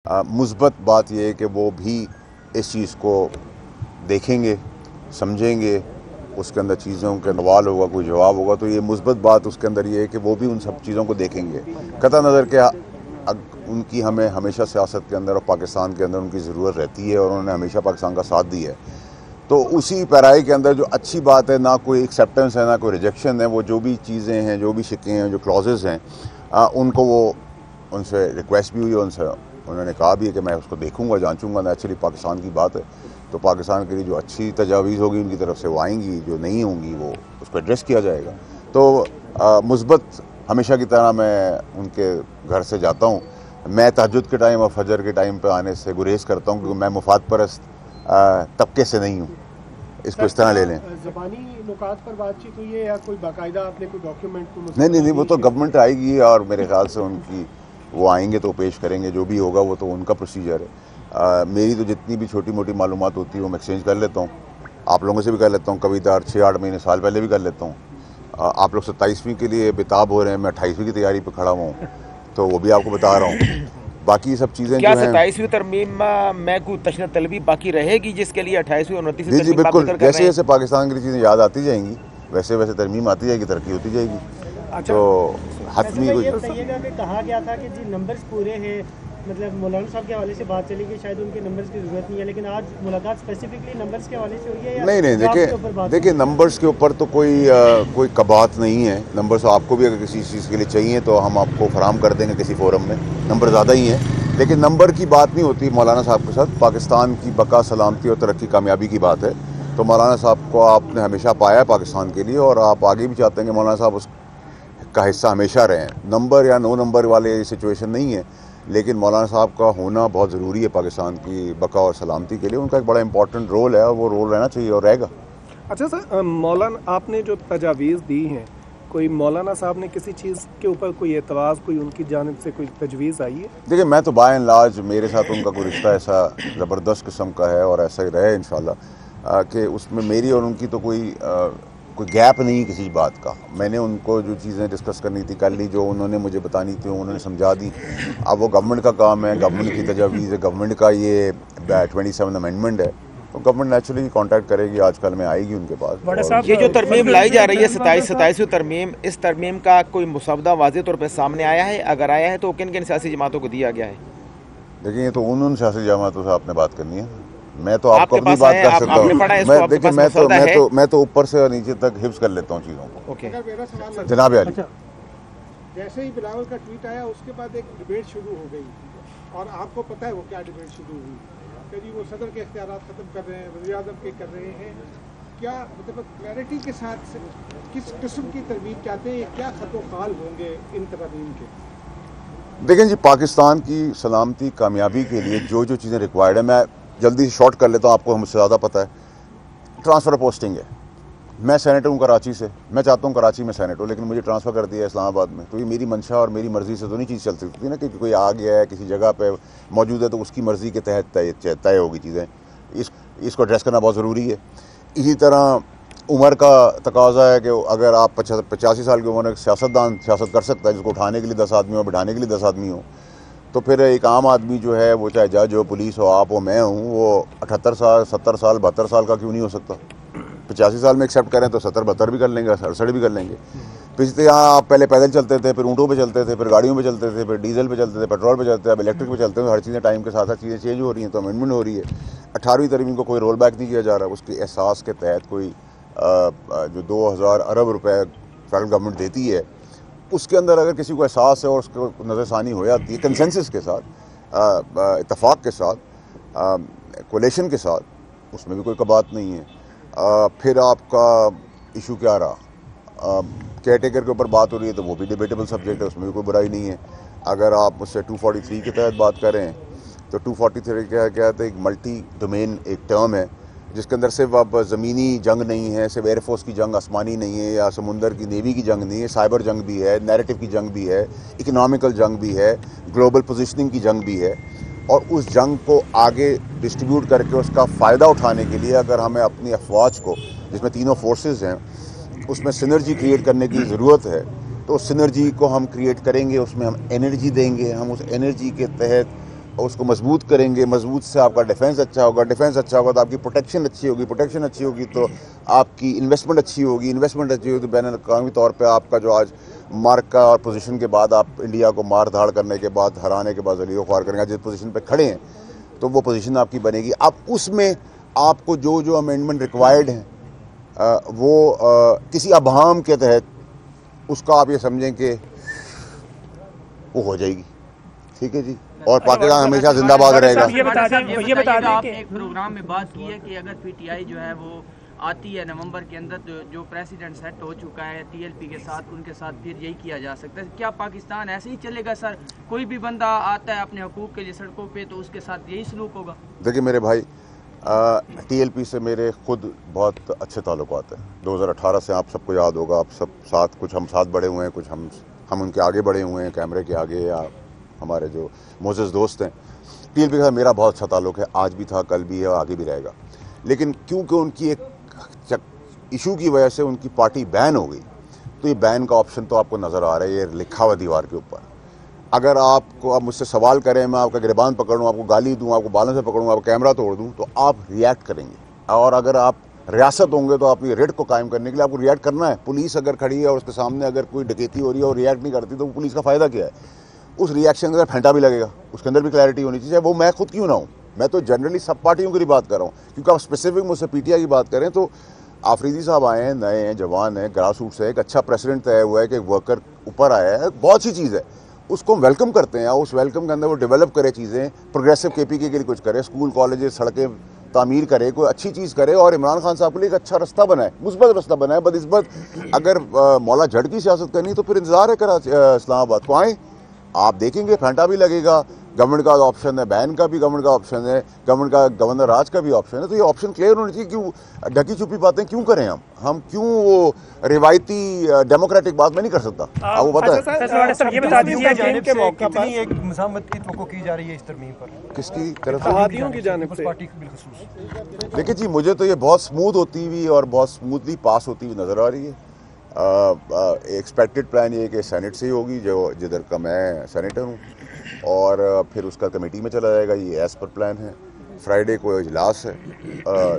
مثبت بات یہ ہے کہ وہ بھی اس چیز کو دیکھیں گے، سمجھیں گے، اس کے اندر چیزوں کے سوال ہوگا، کوئی جواب ہوگا، تو یہ مثبت بات اس کے اندر یہ ہے کہ وہ بھی ان سب چیزوں کو دیکھیں گے، قطع نظر کہ ان کی ہمیں ہمیشہ سیاست کے اندر اور پاکستان کے اندر ان کی ضرورت رہتی ہے، اور انہوں نے ہمیشہ پاکستان کا ساتھ دیا ہے۔ تو اسی پیرائی کے اندر جو اچھی بات ہے، نہ کوئی ایکسیپٹنس ہے، نہ کوئی ریجیکشن ہے، وہ جو بھی چیزیں ہیں، جو بھی شکیں ہیں، جو کلوزز ہیں، ان کو وہ ان سے ریکویسٹ بھی ہوئی ہے، انہوں نے کہا بھی ہے کہ میں اس کو دیکھوں گا، جانچوں گا۔ نیچرلی پاکستان کی بات ہے تو پاکستان کے لیے جو اچھی تجاویز ہوگی ان کی طرف سے وہ آئیں گی، جو نہیں ہوں گی وہ اس پہ ایڈریس کیا جائے گا۔ تو مثبت ہمیشہ کی طرح میں ان کے گھر سے جاتا ہوں۔ میں تہجد کے ٹائم اور فجر کے ٹائم پہ آنے سے گریز کرتا ہوں، کیونکہ میں مفاد پرست طبقے سے نہیں ہوں، اس کو اس طرح لے لیں۔ زبانی نکات پر بات چیت ہوئی ہے یا کوئی باقاعدہ آپ نے کوئی ڈاکیومنٹ کو؟ نہیں، وہ تو گورنمنٹ آئے گی، اور میرے خیال سے ان کی وہ آئیں گے تو پیش کریں گے، جو بھی ہوگا وہ تو ان کا پروسیجر ہے۔ میری تو جتنی بھی چھوٹی موٹی معلومات ہوتی ہے وہ میں ایکسچینج کر لیتا ہوں، آپ لوگوں سے بھی کر لیتا ہوں، کبھی 6-8 مہینے سال پہلے بھی کر لیتا ہوں۔ آپ لوگ 27ویں کے لیے بےتاب ہو رہے ہیں، میں 28ویں کی تیاری پہ کھڑا ہوا ہوں، تو وہ بھی آپ کو بتا رہا ہوں۔ باقی سب چیزیں کیا جو ہیں 27ویں ترمیم میں کوئی تشدد طلبی باقی رہے گی جس کے لیے 28ویں اور 29ویں جی ترمیم بالکل، کر رہے جیسے ہیں؟ جیسے پاکستان کی چیزیں یاد آتی جائیں گی ویسے ویسے ترمیم آتی جائے گی، ترقی ہوتی جائے گی۔ تو حتمی یہ بتائیے گا کہ کہا گیا تھا کہ جی نمبرز پورے ہیں، مطلب مولانا صاحب کے حوالے سے بات چلی کہ شاید ان کے نمبرز کی ضرورت نہیں ہے، لیکن آج ملاقات اسپیسیفکلی نمبرز کے حوالے سے ہوئی ہے یا نہیں، دیکھیں نمبرز کے اوپر تو کوئی کبات نہیں ہے۔ نمبرز آپ کو بھی اگر کسی چیز کے لیے چاہیے تو ہم آپ کو فراہم کر دیں گے کسی فورم میں، نمبر زیادہ ہی ہیں، لیکن نمبر کی بات نہیں ہوتی مولانا صاحب کے ساتھ۔ پاکستان کی بقا، سلامتی اور ترقی، کامیابی کی بات ہے، تو مولانا صاحب کو آپ نے ہمیشہ پایا ہے پاکستان کے لیے، اور آپ آگے بھی چاہتے ہیں کہ مولانا صاحب اس کا حصہ ہمیشہ رہیں۔ نمبر یا نو نمبر والے سچویشن نہیں ہے، لیکن مولانا صاحب کا ہونا بہت ضروری ہے پاکستان کی بقا اور سلامتی کے لیے۔ ان کا ایک بڑا امپورٹنٹ رول ہے، اور وہ رول رہنا چاہیے اور رہے گا۔ اچھا سر، مولانا آپ نے جو تجاویز دی ہیں، کوئی مولانا صاحب نے کسی چیز کے اوپر کوئی اعتراض، کوئی ان کی جانب سے کوئی تجویز آئی ہے؟ دیکھیں میں تو بائی اینڈ لارج میرے ساتھ ان کا کوئی رشتہ ایسا زبردست قسم کا ہے، اور ایسا ہی رہے انشاءاللہ، کہ اس میں میری اور ان کی تو کوئی گیپ نہیں کسی بات کا۔ میں نے ان کو جو چیزیں ڈسکس کرنی تھی کر لی، جو انہوں نے مجھے بتانی تھی انہوں نے سمجھا دی۔ اب وہ گورنمنٹ کا کام ہے، گورنمنٹ کی تجاویز ہے، گورنمنٹ کا یہ 27 امینڈمنٹ ہے، تو گورنمنٹ نیچرلی کانٹیکٹ کرے گی، آج کل میں آئے گی ان کے پاس۔ یہ جو ترمیم لائی جا رہی ہے 27ویں ترمیم، اس ترمیم کا کوئی مسودہ واضح طور پہ سامنے آیا ہے؟ اگر آیا ہے تو کن کن سیاسی جماعتوں کو دیا گیا ہے؟ دیکھیں یہ تو ان سیاسی جماعتوں سے آپ نے بات کرنی ہے، میں تو آپ کو اپنی بات کر سکتا ہوں۔ دیکھیں میں تو اوپر سے اور نیچے تک حفظ کر لیتا ہوں چیزوں کو۔ جناب علی، جیسے ہی بلاول کا ٹویٹ آیا اس کے بعد ایک ڈیبیٹ شروع ہو گئی، اور آپ کو پتہ ہے وہ کیا ڈیبیٹ شروع ہوئی کہ جی وہ صدر کے اختیارات ختم کر رہے ہیں، وزیر اعظم کے کر رہے ہیں۔ کیا مطلب کلیئرٹی کے ساتھ کس قسم کی ترمیم چاہتے ہیں، کیا خط و خال ہوں گے ان ترمیم کے؟ دیکھیں جی، پاکستان کی سلامتی کامیابی کے لیے جو جو چیزیں ریکوائرڈ ہیں، میں جلدی سے شارٹ کر لیتا ہوں، آپ کو مجھ سے زیادہ پتہ ہے۔ ٹرانسفر پوسٹنگ ہے، میں سینیٹر ہوں کراچی سے، میں چاہتا ہوں کراچی میں سینیٹر ہوں، لیکن مجھے ٹرانسفر کر دیا ہے اسلام آباد میں، تو یہ میری منشا اور میری مرضی سے تو نہیں چیز چل سکتی نا، کہ کوئی آ گیا ہے کسی جگہ پہ موجود ہے تو اس کی مرضی کے تحت طے ہوگی چیزیں، اس کو ایڈریس کرنا بہت ضروری ہے۔ اسی طرح عمر کا تقاضا ہے کہ اگر آپ 85 سال کی عمر میں سیاستدان سیاست کر سکتا ہے، جس کو اٹھانے کے لیے 10 آدمی ہو، بٹھانے کے لیے 10 آدمی ہو، تو پھر ایک عام آدمی جو ہے وہ چاہے جج ہو، پولیس ہو، آپ ہو، میں ہوں، وہ 78 سال 70 سال 72 سال کا کیوں نہیں ہو سکتا؟ 85 سال میں ایکسیپٹ کریں تو 70 72 بھی کر لیں گے، 68 بھی کر لیں گے۔ پچھلے یہاں آپ پہلے پیدل چلتے تھے، پھر اونٹوں پہ چلتے تھے، پھر گاڑیوں پہ چلتے تھے، پھر ڈیزل پہ چلتے تھے، پیٹرول پہ چلتے تھے، اب الیکٹرک پہ چلتے ہیں، ہر چیزیں ٹائم کے ساتھ ساتھ چیزیں چینج ہو رہی ہیں، تو امینڈمنٹ ہو رہی ہے۔ 18ویں ترمیم کو کوئی رول بیک نہیں کیا جا رہا، اس کے احساس کے تحت کوئی جو 2000 ارب روپے فیڈرل گورنمنٹ دیتی ہے، اس کے اندر اگر کسی کو احساس ہے اور اس کو نظر ثانی ہو جاتی ہے کنسنسس کے ساتھ، اتفاق کے ساتھ، کولیشن کے ساتھ، اس میں بھی کوئی کبات نہیں ہے۔ پھر آپ کا ایشو کیا رہا، کیئر ٹیکر کے اوپر بات ہو رہی ہے تو وہ بھی ڈیبیٹیبل سبجیکٹ ہے، اس میں بھی کوئی برائی نہیں ہے۔ اگر آپ مجھ سے 243 کے تحت بات کریں تو 243 کیا کہتے ہیں، ایک ملٹی ڈومین ایک ٹرم ہے، جس کے اندر صرف اب زمینی جنگ نہیں ہے، صرف ایئر فورس کی جنگ آسمانی نہیں ہے، یا سمندر کی نیوی کی جنگ نہیں ہے، سائبر جنگ بھی ہے، نیریٹو کی جنگ بھی ہے، اکنامیکل جنگ بھی ہے، گلوبل پوزیشننگ کی جنگ بھی ہے، اور اس جنگ کو آگے ڈسٹریبیوٹ کر کے اس کا فائدہ اٹھانے کے لیے اگر ہمیں اپنی افواج کو، جس میں تینوں فورسز ہیں، اس میں سنرجی کریٹ کرنے کی ضرورت ہے، تو اس سنرجی کو ہم کریٹ کریں گے، اس میں ہم انرجی دیں گے، ہم اس انرجی کے تحت اس کو مضبوط کریں گے, مضبوط سے آپ کا ڈیفینس اچھا ہوگا, ڈیفینس اچھا ہوگا تو آپ کی پروٹیکشن اچھی ہوگی, پروٹیکشن اچھی ہوگی تو آپ کی انویسٹمنٹ اچھی ہوگی, انویسٹمنٹ اچھی ہوگی تو بین الاقوامی طور پہ آپ کا جو آج مارکا اور پوزیشن کے بعد آپ انڈیا کو مار دھاڑ کرنے کے بعد, ہرانے کے بعد ذلیل و خوار کرنے کے بعد جس پوزیشن پہ کھڑے ہیں تو وہ پوزیشن آپ کی بنے گی. اب اس میں آپ کو جو امینڈمنٹ ریکوائرڈ ہیں وہ کسی ابہام کے تحت اس کا آپ یہ سمجھیں کہ وہ ہو جائے گی. ٹھیک ہے جی, اور پاکستان ہمیشہ زندہ باد رہے گا. یہ بتا دیں کہ ایک پروگرام میں بات کی ہے کہ اگر پی ٹی آئی جو ہے وہ آتی ہے نومبر کے اندر تو جو پریسیڈنٹ سیٹ ہو چکا ہے ٹی ایل پی کے ساتھ, ان کے ساتھ پھر یہی کیا جا سکتا ہے. کیا پاکستان ایسے ہی چلے گا سر؟ کوئی بھی بندہ آتا ہے اپنے حقوق کے لیے سڑکوں پہ تو اس کے ساتھ یہی سلوک ہوگا؟ دیکھیں میرے بھائی, ٹی ایل پی سے میرے خود بہت اچھے تعلقات ہیں. 2018 سے آپ سب کو یاد ہوگا, آپ سب ساتھ, کچھ ہم ساتھ بڑھے ہوئے ہیں, کچھ ہم ان کے آگے بڑھے ہوئے ہیں کیمرے کے آگے, یا ہمارے جو معزز دوست ہیں. ٹی ایل پی کے ساتھ میرا بہت اچھا تعلق ہے, آج بھی تھا, کل بھی ہے اور آگے بھی رہے گا. لیکن کیونکہ ان کی ایک ایشو کی وجہ سے ان کی پارٹی بین ہو گئی, تو یہ بین کا آپشن تو آپ کو نظر آ رہا ہے, یہ لکھا ہوا دیوار کے اوپر. اگر آپ کو اب مجھ سے سوال کریں, میں آپ کا گریبان پکڑوں, آپ کو گالی دوں, آپ کو بالوں سے پکڑوں, آپ کو کیمرہ توڑ دوں, تو آپ ریئیکٹ کریں گے. اور اگر آپ ریاست ہوں گے تو آپ یہ ریٹ کو قائم کرنے کے لیے آپ کو ریئیکٹ کرنا ہے. پولیس اگر کھڑی ہے اور اس کے سامنے اگر کوئی ڈکیتی ہو رہی ہے اور ریئیکٹ نہیں کرتی تو وہ پولیس کا فائدہ کیا ہے؟ اس ریئیکشن کا پھینٹا بھی لگے گا, اس کے اندر بھی کلیئرٹی ہونی چاہیے. وہ میں خود کیوں نہ ہوں, میں تو جنرلی سب پارٹیوں کی بات کر رہا ہوں, کیونکہ آپ اسپیسیفک مجھ سے پی ٹی آئی کی بات کریں تو آفریدی صاحب آئے ہیں, نئے ہیں, جوان ہیں, گراس روٹ سے, ایک اچھا پریسیڈنٹ طے ہوا ہے کہ ایک ورکر اوپر آیا ہے, بہت سی چیز ہے, اس کو ہم ویلکم کرتے ہیں. اس ویلکم کے اندر وہ ڈیولپ کرے چیزیں, پروگریسو کے پی کے لیے کچھ کرے, اسکول کالجز سڑکیں تعمیر کرے, کوئی اچھی چیز کرے, اور عمران خان صاحب کے لیے ایک اچھا رستہ بنائے, مثبت رستہ بنائے, بدنسبت اگر مولا جھڑ کی سیاست کرنی تو پھر انتظار ہے اسلام آباد کو آئیں, آپ دیکھیں گے پھینٹا بھی لگے گا. گورنمنٹ کا آپشن ہے, بین کا بھی گورنمنٹ کا آپشن ہے, گورنمنٹ کا گورنر راج کا بھی آپشن ہے. تو یہ آپشن کلیئر ہونے چاہیے. کیوں ڈھکی چھپی باتیں کیوں کریں ہم کیوں وہ روایتی ڈیموکریٹک بات میں نہیں کر سکتا, آپ کو پتہ ہے یہ بتا دیجیے جانب کے موقع پر ایک مزاحمت کی توقع کی جا رہی ہے اس ترمیم پر, کس کی طرف سے؟ اتحادیوں کی جانب سے. پارٹی بالخصوص دیکھیں جی, مجھے تو یہ بہت سموتھ ہوتی ہوئی اور بہت سموتھلی پاس ہوتی ہوئی نظر آ رہی ہے. ایکسپیکٹڈ پلان یہ ہے کہ سینٹ سے ہی ہوگی, جو جدھر کا میں سینیٹر ہوں, اور پھر اس کا کمیٹی میں چلا جائے گا. یہ ایز پر پلان ہے. فرائیڈے کو اجلاس ہے,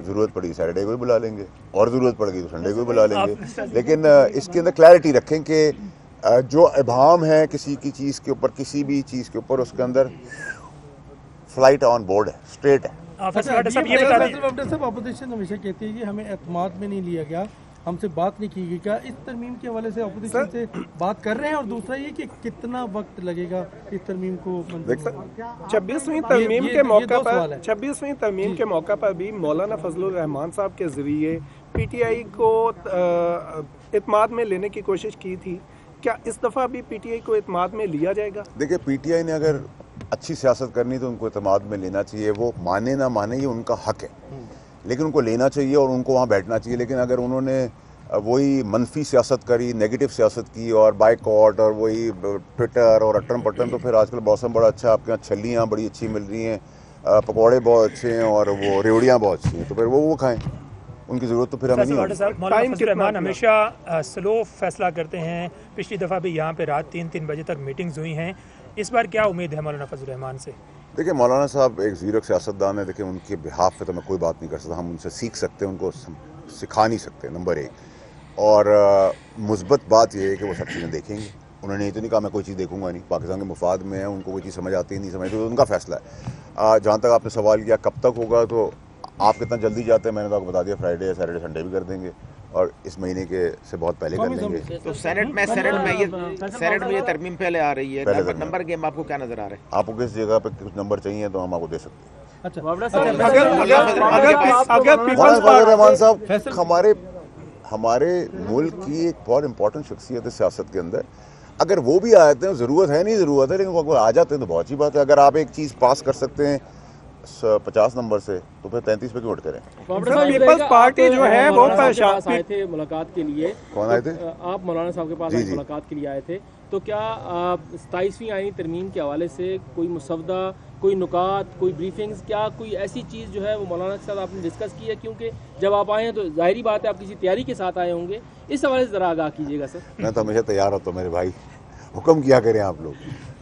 ضرورت پڑی سیٹرڈے کو بھی بلا لیں گے, اور ضرورت پڑے گی تو سنڈے کو بھی بلا لیں گے. لیکن اس کے اندر کلیئرٹی رکھیں کہ جو ابہام ہے کسی کی چیز کے اوپر, کسی بھی چیز کے اوپر, اس کے اندر فلائٹ آن بورڈ ہے, اسٹریٹ ہے. صاحب اپوزیشن ہمیشہ کہتی ہے کہ ہمیں اعتماد میں نہیں لیا گیا, ہم سے بات نہیں کی گئی. کیا اس ترمیم کے حوالے سے اپوزیشن سے بات کر رہے ہیں؟ اور دوسرا یہ کہ کتنا وقت لگے گا اس ترمیم کو منظور؟ 26ویں ترمیم کے موقع پر 26ویں ترمیم کے موقع پر بھی مولانا فضل الرحمان صاحب کے ذریعے پی ٹی آئی کو اعتماد میں لینے کی کوشش کی تھی. کیا اس دفعہ بھی پی ٹی آئی کو اعتماد میں لیا جائے گا؟ دیکھیں, پی ٹی آئی نے اگر اچھی سیاست کرنی تو ان کو اعتماد میں لینا چاہیے. وہ مانے نہ مانے یہ ان کا حق ہے, لیکن ان کو لینا چاہیے اور ان کو وہاں بیٹھنا چاہیے. لیکن اگر انہوں نے وہی منفی سیاست کری, نیگیٹو سیاست کی, اور بائیکاٹ, اور وہی ٹویٹر اور اٹرم پٹن, تو پھر آج کل موسم بڑا اچھا, آپ کے یہاں چھلیاں بڑی اچھی مل رہی ہیں, پکوڑے بہت اچھے ہیں, اور وہ ریوڑیاں بہت اچھی ہیں, تو پھر وہ کھائیں. ان کی ضرورت تو پھر ہمیں نہیں ہوگی. مولانا فضل الرحمان ہمیشہ سلو فیصلہ کرتے ہیں. پچھلی دفعہ بھی یہاں پہ رات 3 بجے تک میٹنگز ہوئی ہیں. اس بار کیا امید ہے مولانا فضل الرحمان سے؟ دیکھیں, مولانا صاحب ایک زیرک سیاستدان ہے. دیکھیں, ان کے بہاف پہ تو میں کوئی بات نہیں کر سکتا. ہم ان سے سیکھ سکتے ہیں, ان کو سکھا نہیں سکتے, نمبر 1. اور مثبت بات یہ ہے کہ وہ سب چیزیں دیکھیں گے. انہوں نے یہ تو نہیں کہا میں کوئی چیز دیکھوں گا نہیں, پاکستان کے مفاد میں ہے, ان کو کوئی چیز سمجھ آتی ہے نہیں سمجھتی, تو ان کا فیصلہ ہے. جہاں تک آپ نے سوال کیا کب تک ہوگا, تو آپ کتنا جلدی جاتے ہیں, میں نے تو آپ کو بتا دیا, فرائیڈے, سیٹرڈے, سنڈے بھی کر دیں گے, اور اس مہینے کے سے بہت پہلے کر لیں گے. تو سینٹ میں یہ ترمیم پہلے آ رہی ہے, نمبر گیم آپ کو کیا نظر آ رہا ہے؟ آپ کو کس جگہ پہ کچھ نمبر چاہیے تو ہم آپ کو دے سکتے ہیں. اگر رحمان صاحب ہمارے ملک کی ایک بہت امپورٹنٹ شخصیت ہے سیاست کے اندر, اگر وہ بھی آ جاتے ہیں, ضرورت ہے نہیں ضرورت ہے, لیکن اگر آ جاتے ہیں تو بہت اچھی بات ہے. اگر آپ ایک چیز پاس کر سکتے ہیں 50 نمبر سے, تو پھر 33 پہ کیوں اٹھ کریں؟ پیپلز پارٹی جو ہے وہ آئے تھے ملاقات کے لیے. کون آئے تھے؟ آپ مولانا صاحب کے پاس ملاقات کے لیے آئے تھے, تو کیا 27ویں آئینی ترمیم کے حوالے سے کوئی مسودہ, کوئی نکات, کوئی بریفنگز, کیا کوئی ایسی چیز جو ہے وہ مولانا کے ساتھ آپ نے ڈسکس کی ہے؟ کیونکہ جب آپ آئے ہیں تو ظاہری بات ہے آپ کسی تیاری کے ساتھ آئے ہوں گے, اس حوالے سے ذرا آگاہ کیجیے گا سر. میں تو ہمیشہ تیار ہوتا ہوں میرے بھائی, حکم کیا کریں آپ لوگ.